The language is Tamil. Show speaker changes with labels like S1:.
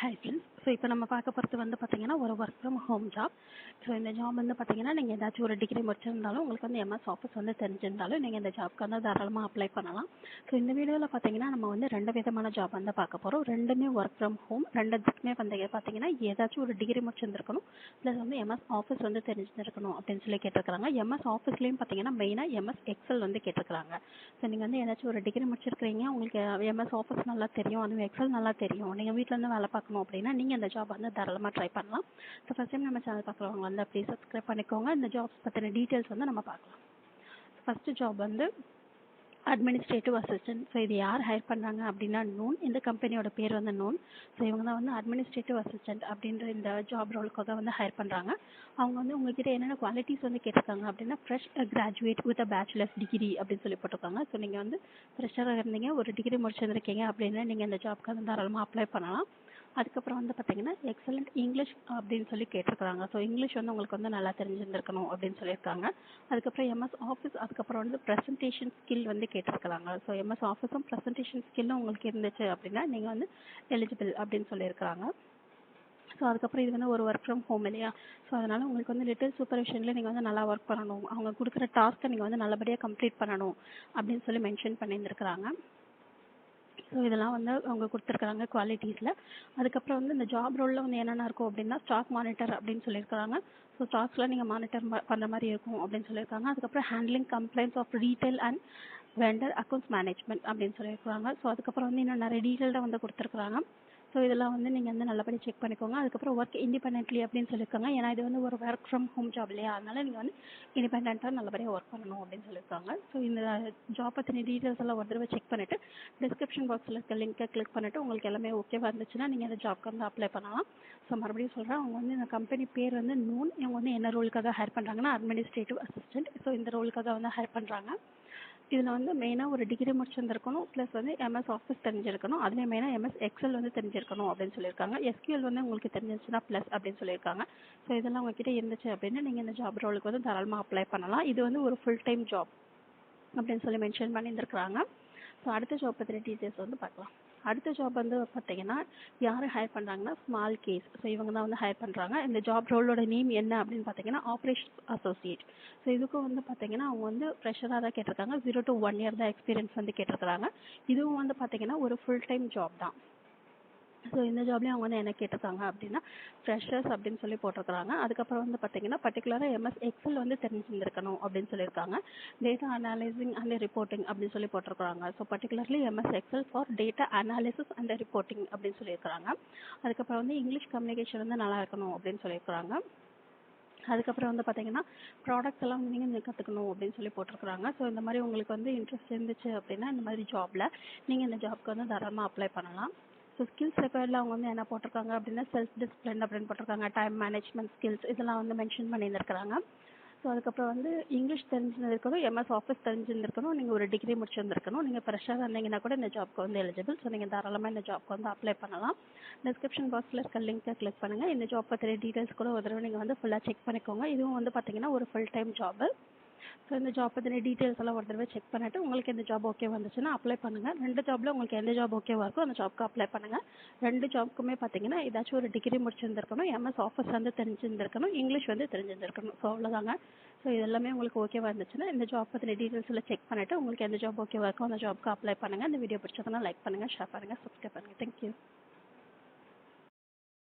S1: Hi friends. ஸோ இப்போ நம்ம பார்க்க போகிறது வந்து பார்த்தீங்கன்னா ஒரு work from home job. So இந்த ஜாப் வந்து பார்த்தீங்கன்னா நீங்கள் ஏதாச்சும் ஒரு டிகிரி முடிச்சிருந்தாலும் உங்களுக்கு வந்து எம்எஸ் ஆஃபீஸ் வந்து தெரிஞ்சிருந்தாலும் நீங்கள் இந்த ஜாப்க்கு வந்து தாராளமாக அப்ளை பண்ணலாம். ஸோ இந்த வீடியோவில் பார்த்தீங்கன்னா நம்ம வந்து ரெண்டு விதமான ஜாப் வந்து பார்க்க போகிறோம். ரெண்டுமே ஒர்க் ஃப்ரம் ஹோம். ரெண்டுத்துக்குமே வந்து பார்த்தீங்கன்னா ஏதாச்சும் ஒரு டிகிரி முடிச்சிருந்துருக்கணும், ப்ளஸ் வந்து எம்எஸ் ஆஃபீஸ் வந்து தெரிஞ்சிருக்கணும் அப்படின்னு சொல்லி கேட்டிருக்காங்க. எம்எஸ் ஆஃபீஸ்லேயும் பார்த்தீங்கன்னா மெயினாக எம்எஸ் எக்ஸல் வந்து கேட்டிருக்காங்க. ஸோ நீங்கள் வந்து ஏதாச்சும் ஒரு டிகிரி முடிச்சிருக்கிறீங்க, உங்களுக்கு எம்எஸ் ஆஃபீஸ் நல்லா தெரியும், அதுவும் எக்ஸல் நல்லா தெரியும், நீங்கள் வீட்டிலேருந்து வேலை பார்க்கணும் அப்படின்னா நீங்கள் இந்த ஜாப் வந்து தாராளமாக ட்ரை பண்ணலாம். ஸோ ஃபஸ்ட் டைம் நம்ம சேனல் பார்க்குறவங்க வந்து அப்படியே சப்ஸ்கிரைப் பண்ணிக்கோங்க. இந்த ஜாப்ஸ் பற்றின டீட்டெயில்ஸ் வந்து நம்ம பார்க்கலாம். ஃபஸ்ட்டு ஜாப் வந்து அட்மினிஸ்ட்ரேட்டிவ் அசிஸ்டன்ட். ஸோ இது யார் ஹையர் பண்ணுறாங்க அப்படின்னா நூன். இந்த கம்பெனியோட பேர் வந்து நூன். ஸோ இவங்க தான் வந்து அட்மினிஸ்ட்ரேட்டிவ் அசிஸ்டன்ட் அப்படின்ற இந்த ஜாப் ரோலுக்காக வந்து ஹையர் பண்ணுறாங்க. அவங்க வந்து உங்ககிட்ட என்னென்ன குவாலிட்டிஸ் வந்து கேட்டிருக்காங்க அப்படின்னா fresh graduate with a bachelors degree அப்படின்னு சொல்லி போட்டிருக்காங்க. ஸோ நீங்கள் வந்து ஃப்ரெஷராக இருந்தீங்க, ஒரு டிகிரி முடிச்சிருந்திருக்கீங்க அப்படின்னா நீங்கள் இந்த ஜாப்க்கு வந்து தாராளமாக அப்ளை பண்ணலாம். அதுக்கப்புறம் வந்து பார்த்தீங்கன்னா எக்ஸலண்ட் இங்கிலீஷ் அப்படின்னு சொல்லி கேட்டிருக்காங்க. ஸோ இங்கிலீஷ் வந்து உங்களுக்கு வந்து நல்லா தெரிஞ்சிருந்திருக்கணும் அப்படின்னு சொல்லியிருக்காங்க. அதுக்கப்புறம் எம்எஸ் ஆஃபீஸ், அதுக்கப்புறம் வந்து ப்ரெசன்டேஷன் ஸ்கில் வந்து கேட்டிருக்காங்க. ஸோ எம்எஸ் ஆஃபீஸும் ப்ரெசன்டேஷன் ஸ்கில்லும் உங்களுக்கு இருந்துச்சு அப்படின்னா நீங்கள் வந்து எலிஜிபிள் அப்படின்னு சொல்லியிருக்காங்க. ஸோ அதுக்கப்புறம் இது வந்து ஒரு ஒர்க் ஃப்ரம் ஹோம் இல்லையா, ஸோ அதனால் உங்களுக்கு வந்து லிட்டில் சூப்பர்விஷனில் நீங்கள் வந்து நல்லா ஒர்க் பண்ணணும், அவங்க கொடுக்குற டாஸ்க்கை நீங்கள் வந்து நல்லபடியாக கம்ப்ளீட் பண்ணணும் அப்படின்னு சொல்லி மென்ஷன் பண்ணியிருந்துருக்குறாங்க. ஸோ இதெல்லாம் வந்து அவங்க கொடுத்துருக்குறாங்க குவாலிட்டிஸில். அதுக்கப்புறம் வந்து இந்த ஜாப் ரோலில் வந்து என்னென்ன இருக்கும் அப்படின்னா ஸ்டாக் மானிட்டர் அப்படின்னு சொல்லியிருக்காங்க. ஸோ ஸ்டாக்ஸ்லாம் நீங்கள் மானிட்டர் பண்ணுற மாதிரி இருக்கும் அப்படின்னு சொல்லியிருக்காங்க. அதுக்கப்புறம் handling complaints of retail and vendor accounts management அப்படின்னு சொல்லியிருக்காங்க. ஸோ அதுக்கப்புறம் வந்து இன்னும் நிறைய டீட்டெயில்டாக வந்து கொடுத்துருக்குறாங்க. ஸோ இதெல்லாம் வந்து நீங்கள் வந்து நல்லபடி செக் பண்ணிக்கோங்க. அதுக்கப்புறம் ஒர்க் இண்டிபெண்ட்லி அப்படின்னு சொல்லியிருக்காங்க. ஏன்னா இது வந்து ஒரு ஒர்க் ஃப்ரம் ஹோம் ஜாப் இல்லையா, அதனால நீங்கள் வந்து இண்டிபெண்ட்டாக நல்லபடியாக ஒர்க் பண்ணணும் அப்படின்னு சொல்லியிருக்காங்க. ஸோ இந்த ஜாப் பற்றின டீட்டெயில்ஸ் எல்லாம் ஒரு தடவை செக் பண்ணிவிட்டு டிஸ்கிரிப்ஷன் பாக்ஸில் இருக்க லிங்கை கிளிக் பண்ணிவிட்டு உங்களுக்கு எல்லாமே ஓகேவா இருந்துச்சுன்னா நீங்கள் இந்த ஜாப்க்கு வந்து அப்ளை பண்ணலாம். ஸோ மறுபடியும் சொல்கிறேன், அவங்க வந்து இந்த கம்பெனி பேர் வந்து நூன். இவங்க வந்து என்ன ரோலுக்காக ஹையர் பண்ணுறாங்கன்னா அட்மினிஸ்ட்ரேட்டிவ் அசிஸ்டன்ட். ஸோ இந்த ரோலுக்காக வந்து ஹையர் பண்ணுறாங்க. இதில் வந்து மெயினாக ஒரு டிகிரி முடிச்சிருந்துருக்கணும், ப்ளஸ் வந்து எம்எஸ் ஆஃபீஸ் தெரிஞ்சிருக்கணும், அதுலேயும் மெயினாக எம்எஸ் எக்ஸல் வந்து தெரிஞ்சிருக்கணும் அப்படின்னு சொல்லியிருக்காங்க. எஸ்கியூஎல் வந்து உங்களுக்கு தெரிஞ்சிருச்சுன்னா ப்ளஸ் அப்படின்னு சொல்லியிருக்காங்க. ஸோ இதெல்லாம் உங்ககிட்ட இருந்துச்சு அப்படின்னா நீங்கள் இந்த ஜாப் ரோலுக்கு வந்து தாராளமாக அப்ளை பண்ணலாம். இது வந்து ஒரு ஃபுல் டைம் ஜாப் அப்படின்னு சொல்லி மென்ஷன் பண்ணியிருந்துருக்குறாங்க. ஸோ அடுத்த ஜாப் பற்றின டீட்டெயில்ஸ் வந்து பார்க்கலாம். அடுத்த ஜாப் வந்து பார்த்தீங்கன்னா யார் ஹையர் பண்ணுறாங்கன்னா ஸ்மால் கேஸ். ஸோ இவங்க தான் வந்து ஹையர் பண்ணுறாங்க. இந்த ஜாப் ரோலோட நேம் என்ன அப்படின்னு பார்த்தீங்கன்னா ஆப்ரேஷன்ஸ் அசோசியேட். ஸோ இதுக்கும் வந்து பார்த்தீங்கன்னா அவங்க வந்து ஃப்ரெஷராக தான் கேட்டிருக்காங்க. 0 to 1 year தான் எக்ஸ்பீரியன்ஸ் வந்து கேட்டிருக்காங்க. இதுவும் வந்து பார்த்தீங்கன்னா ஒரு ஃபுல் டைம் ஜாப் தான். ஸோ இந்த ஜாப்லேயும் அவங்க வந்து என்ன கேட்டிருக்காங்க அப்படின்னா ஃப்ரெஷர்ஸ் அப்படின்னு சொல்லி போட்டிருக்காங்க. அதுக்கப்புறம் வந்து பார்த்தீங்கன்னா பர்டிகுலராக எம்எஸ் எக்ஸல் வந்து தெரிஞ்சிருந்திருக்கணும் அப்படின்னு சொல்லியிருக்காங்க. டேட்டா அனாலிசிங் அண்ட் ரிப்போர்ட்டிங் அப்படின்னு சொல்லி போட்டிருக்காங்க. So particularly MS XL for data analysis and reporting அப்படின்னு சொல்லியிருக்காங்க. அதுக்கப்புறம் வந்து இங்கிலீஷ் கம்யூனிகேஷன் வந்து நல்லா இருக்கணும் அப்படின்னு சொல்லியிருக்காங்க. அதுக்கப்புறம் வந்து பார்த்தீங்கன்னா ப்ராடக்ட்ஸ் எல்லாம் நீங்கள் கற்றுக்கணும் அப்படின்னு சொல்லி போட்டிருக்காங்க. ஸோ இந்த மாதிரி உங்களுக்கு வந்து இன்ட்ரெஸ்ட் இருந்துச்சு அப்படின்னா இந்த மாதிரி ஜாபில் நீங்கள் இந்த ஜாப்க்கு வந்து தாராளமாக அப்ளை பண்ணலாம். ஸோ ஸ்கில்ஸ் ரெக்வயர்டில் அவங்க வந்து என்ன போட்டிருக்காங்க அப்படின்னா செல்ஃப் டிசிப்ளின் அப்படின்னு போட்டிருக்காங்க, டைம் மேனேஜ்மெண்ட் ஸ்கில்ஸ் இதெல்லாம் வந்து மென்ஷன் பண்ணியிருந்துருக்காங்க. ஸோ அதுக்கப்புறம் வந்து இங்கிலீஷ் தெரிஞ்சிருக்கணும், எம்எஸ் ஆஃபீஸ் தெரிஞ்சிருந்திருக்கணும், நீங்கள் ஒரு டிகிரி முடிச்சிருந்திருக்கணும், நீங்கள் ஃப்ரெஷ்ஷாக இருந்தீங்கன்னா கூட இந்த ஜாப்க்கு வந்து எலிஜிபிள். ஸோ நீங்கள் தாராளமாக இந்த ஜாப்க்கு வந்து அப்ளை பண்ணலாம். டிஸ்கிரிப்ஷன் பாக்ஸில் இருக்க லிங்கை கிளிக் பண்ணுங்கள். இந்த ஜாப் பற்றின டீட்டெயில்ஸ் கூட ஒரு தடவை நீங்கள் வந்து ஃபுல்லாக செக் பண்ணிக்கோங்க. இதுவும் வந்து பார்த்தீங்கன்னா ஒரு ஃபுல் டைம் ஜாபு. ஸோ இந்த ஜாப் பற்றின டீட்டெயில்ஸ் எல்லாம் ஒரு தடவை செக் பண்ணிவிட்டு உங்களுக்கு இந்த ஜாப் ஓகே வந்துச்சுன்னா அப்ளை பண்ணுங்கள். ரெண்டு ஜாபில் உங்களுக்கு எந்த ஜாப் ஓகேவா இருக்கோ அந்த ஜாப்க்கு அப்ளை பண்ணுங்கள். ரெண்டு ஜாப்க்குமே பார்த்தீங்கன்னா ஏதாச்சும் ஒரு டிகிரி முடிச்சிருந்திருக்கணும், எம்எஸ் ஆஃபீஸ் வந்து தெரிஞ்சிருந்திருக்கணும், இங்கிலீஷ் வந்து தெரிஞ்சிருந்திருக்கணும். ஸோ அவ்வளோதாங்க. ஸோ இது எல்லாமே உங்களுக்கு ஓகேவா இருந்துச்சுன்னா இந்த ஜாப் பற்றின டீட்டெயில்ஸ் எல்லாம் செக் பண்ணிவிட்டு உங்களுக்கு எந்த ஜாப் ஓகேவா இருக்கோ அந்த ஜாப்க்கு அப்ளை பண்ணுங்கள். இந்த வீடியோ பிடிச்சதுன்னா லைக் பண்ணுங்கள், ஷேர் பண்ணுங்கள், சப்ஸ்கிரைப் பண்ணுங்கள். தேங்க்யூ.